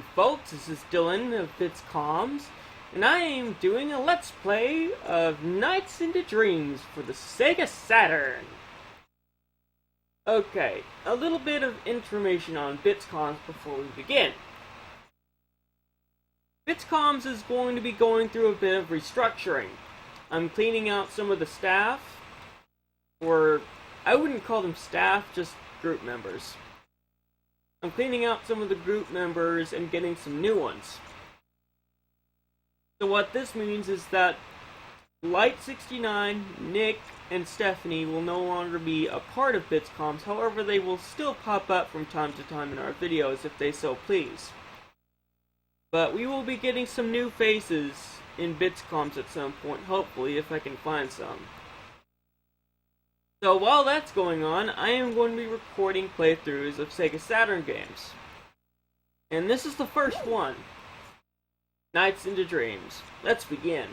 Hey folks, this is Dylan of BitzComms, and I am doing a Let's Play of Nights into Dreams for the Sega Saturn. Okay, a little bit of information on BitzComms before we begin. BitzComms is going to be going through a bit of restructuring. I'm cleaning out some of the staff, or I wouldn't call them staff, just group members. I'm cleaning out some of the group members and getting some new ones. So what this means is that Light69, Nick, and Stephanie will no longer be a part of BitzComms, however they will still pop up from time to time in our videos if they so please. But we will be getting some new faces in BitzComms at some point, hopefully, if I can find some. So while that's going on, I am going to be recording playthroughs of Sega Saturn games. And this is the first one. Nights into Dreams. Let's begin.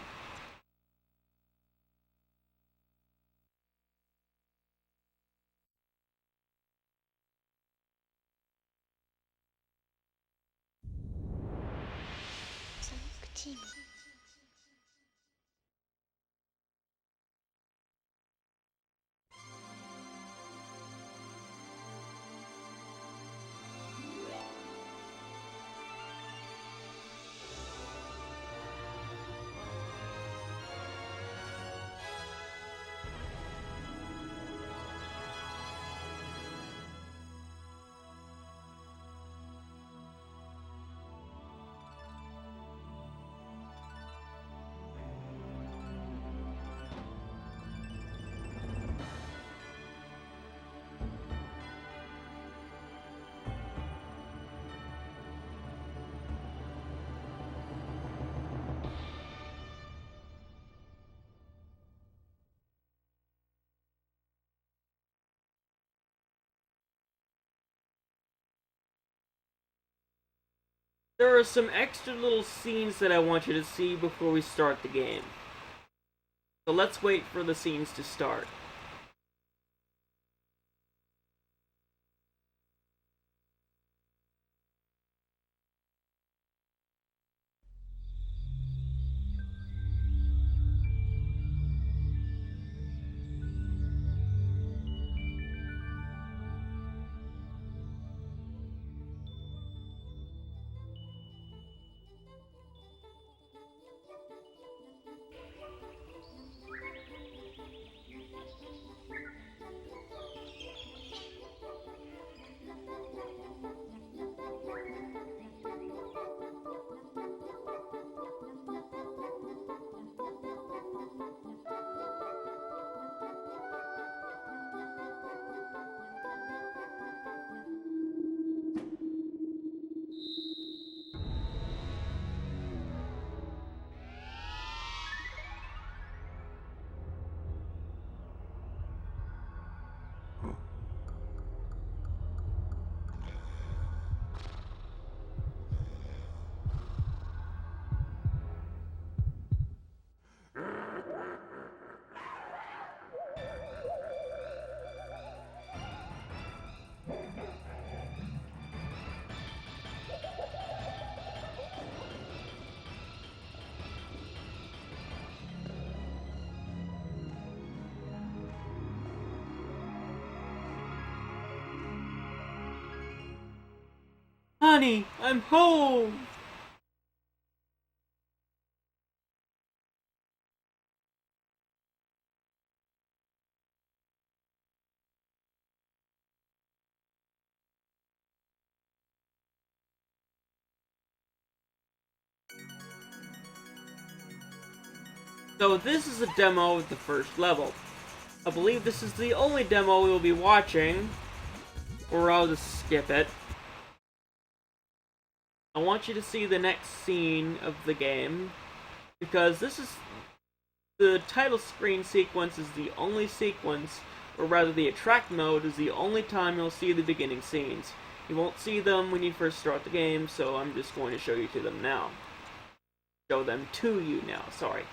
There are some extra little scenes that I want you to see before we start the game. So let's wait for the scenes to start. Honey, I'm home! So this is a demo of the first level. I believe this is the only demo we will be watching, or I'll just skip it. I want you to see the next scene of the game, because this is the title screen sequence is the only sequence, or rather the attract mode is the only time you'll see the beginning scenes. You won't see them when you first start the game, so I'm just going to show you to them now. Show them to you now, sorry.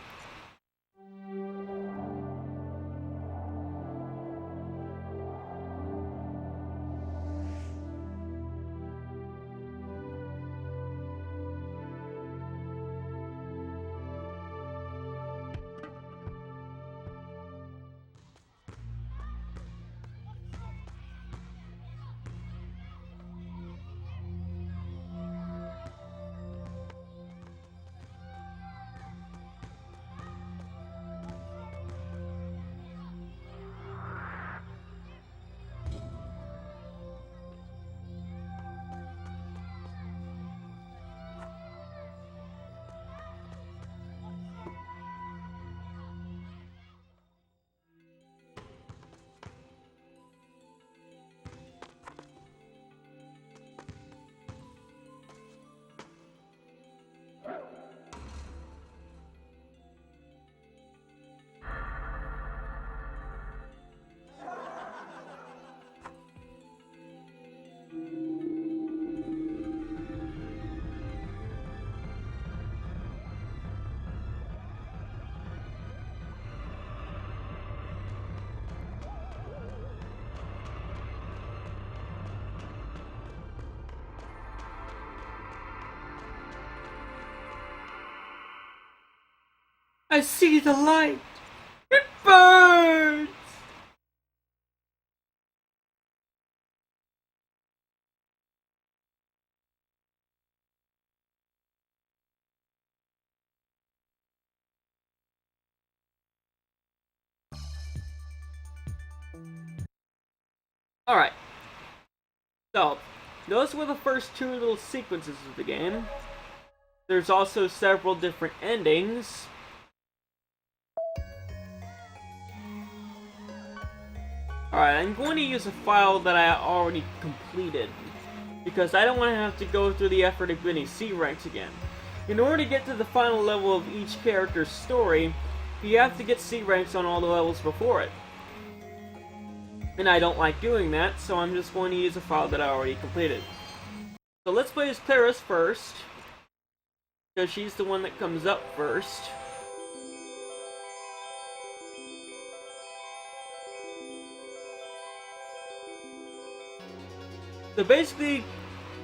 I see the light! It burns! Alright. So, those were the first two little sequences of the game. There's also several different endings. Alright, I'm going to use a file that I already completed, because I don't want to have to go through the effort of getting C ranks again. In order to get to the final level of each character's story, you have to get C ranks on all the levels before it. And I don't like doing that, so I'm just going to use a file that I already completed. So let's play as Claris first, because she's the one that comes up first. So basically,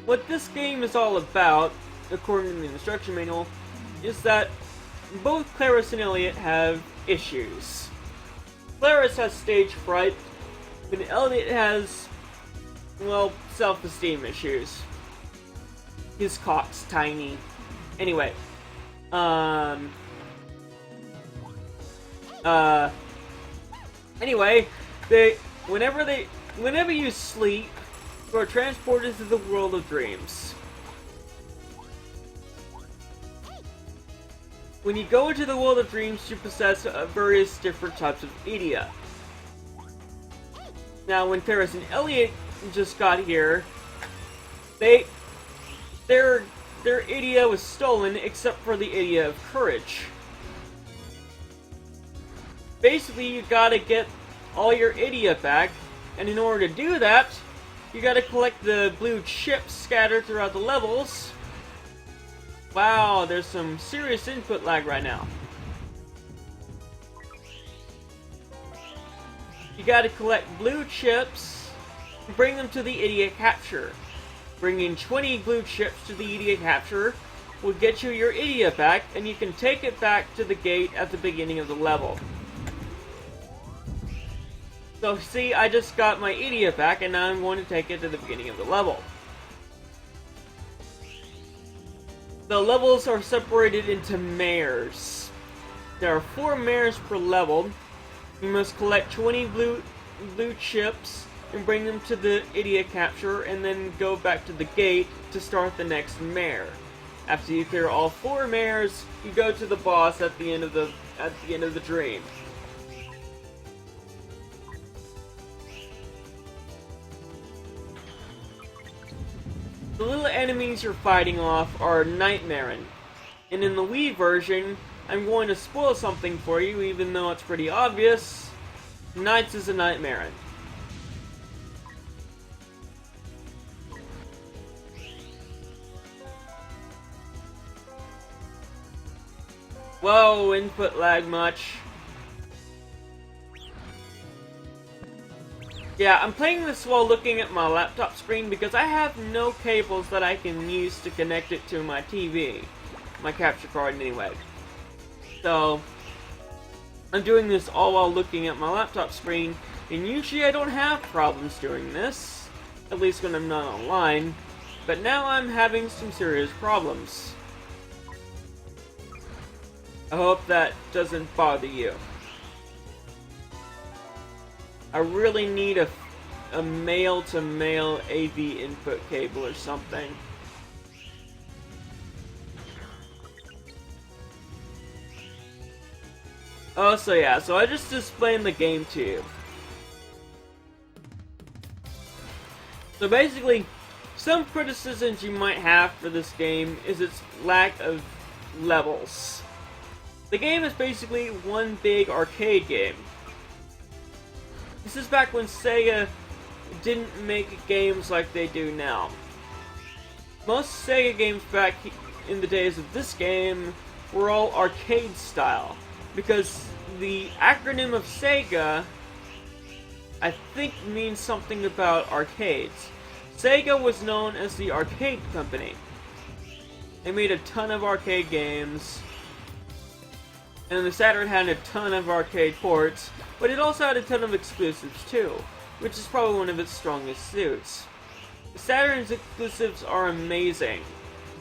what this game is all about, according to the instruction manual, is that both Claris and Elliot have issues. Claris has stage fright, but Elliot has, well, self-esteem issues. His cock's tiny. Anyway, anyway, whenever you sleep, you are transported to the world of dreams. When you go into the world of dreams, you possess various different types of idia. Now, when Claris and Elliot just got here, their idia was stolen, except for the idia of courage. Basically, you gotta get all your idia back, and in order to do that, you gotta collect the blue chips scattered throughout the levels. Wow, there's some serious input lag right now. You gotta collect blue chips and bring them to the idia capture. Bringing 20 blue chips to the idia capture will get you your idia back, and you can take it back to the gate at the beginning of the level. So see, I just got my idia back, and now I'm going to take it to the beginning of the level. The levels are separated into mares. There are 4 mares per level. You must collect 20 blue chips and bring them to the idia capture, and then go back to the gate to start the next mare. After you clear all 4 mares, you go to the boss at the end of the dream. The little enemies you're fighting off are Nightmaren, and in the Wii version, I'm going to spoil something for you, even though it's pretty obvious. NiGHTS is a Nightmaren. Whoa, input lag much. Yeah, I'm playing this while looking at my laptop screen because I have no cables that I can use to connect it to my TV. My capture card anyway. So, I'm doing this all while looking at my laptop screen, and usually I don't have problems doing this, at least when I'm not online, but now I'm having some serious problems. I hope that doesn't bother you. I really need a male-to-male AV input cable or something. Oh, so yeah, so I just explained the game to you. So basically, some criticisms you might have for this game is its lack of levels. The game is basically one big arcade game. This is back when Sega didn't make games like they do now. Most Sega games back in the days of this game were all arcade style, because the acronym of Sega, I think, means something about arcades. Sega was known as the arcade company. They made a ton of arcade games. And the Saturn had a ton of arcade ports, but it also had a ton of exclusives too, which is probably one of its strongest suits. The Saturn's exclusives are amazing.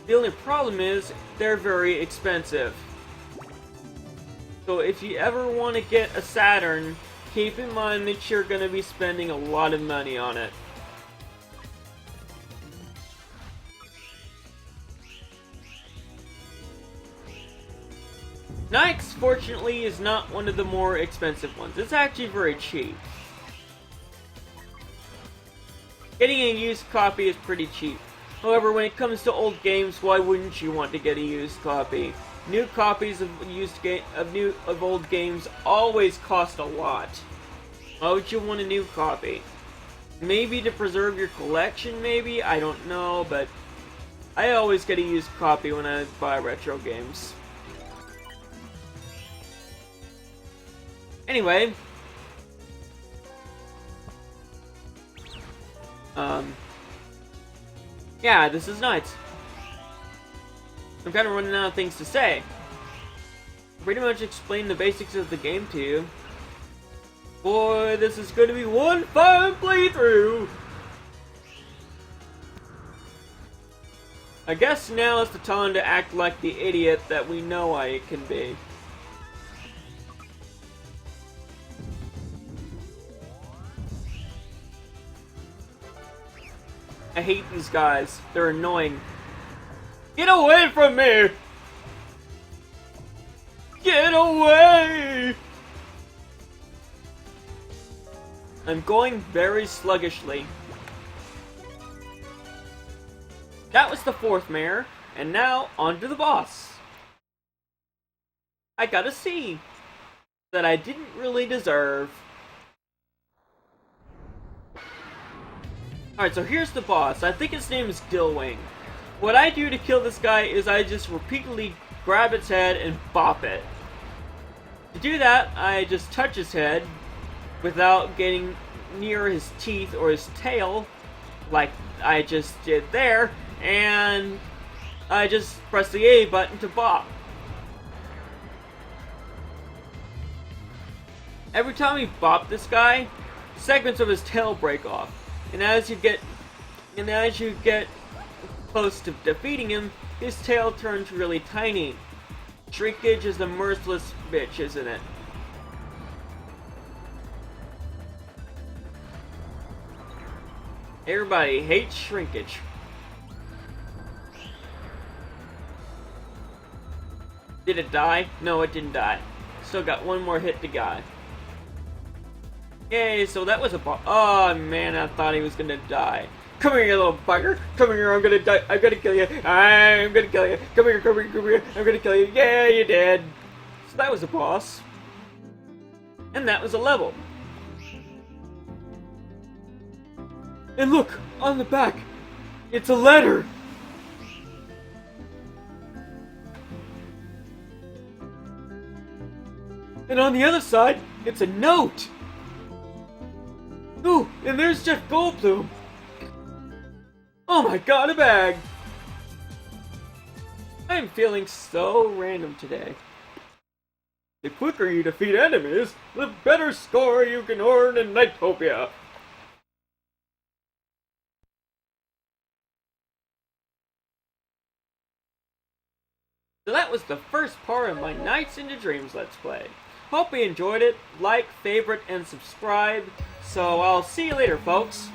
The only problem is, they're very expensive. So if you ever want to get a Saturn, keep in mind that you're going to be spending a lot of money on it. NiGHTS, fortunately, is not one of the more expensive ones. It's actually very cheap. Getting a used copy is pretty cheap. However, when it comes to old games, why wouldn't you want to get a used copy? New copies of old games always cost a lot. Why would you want a new copy? Maybe to preserve your collection, maybe? I don't know, but I always get a used copy when I buy retro games. Anyway, yeah, this is NiGHTS. I'm kind of running out of things to say. Pretty much explained the basics of the game to you. Boy, this is going to be one fun playthrough! I guess now is the time to act like the idiot that we know I can be. I hate these guys. They're annoying. Get away from me! Get away! I'm going very sluggishly. That was the fourth mayor, and now on to the boss. I got a C that I didn't really deserve. Alright, so here's the boss. I think its name is Dillwing. What I do to kill this guy is I just repeatedly grab its head and bop it. To do that, I just touch his head without getting near his teeth or his tail, like I just did there, and I just press the A button to bop. Every time you bop this guy, segments of his tail break off. And as you get close to defeating him, his tail turns really tiny. Shrinkage is a merciless bitch, isn't it? Everybody hates shrinkage. Did it die? No, it didn't die. Still got one more hit to go. Yay, so that was a boss. Oh man, I thought he was gonna die. Come here, you little bugger. Come here, I'm gonna die. I'm gonna kill you. I'm gonna kill you. Come here, come here, come here. I'm gonna kill you. Yeah, you did. So that was a boss. And that was a level. And look, on the back, it's a letter. And on the other side, it's a note. Ooh, and there's Jeff Goldblum. Oh my god, a bag. I'm feeling so random today. The quicker you defeat enemies, the better score you can earn in NiGHTopia. So that was the first part of my Nights into Dreams Let's Play. Hope you enjoyed it. Like, favorite, and subscribe. So I'll see you later, folks.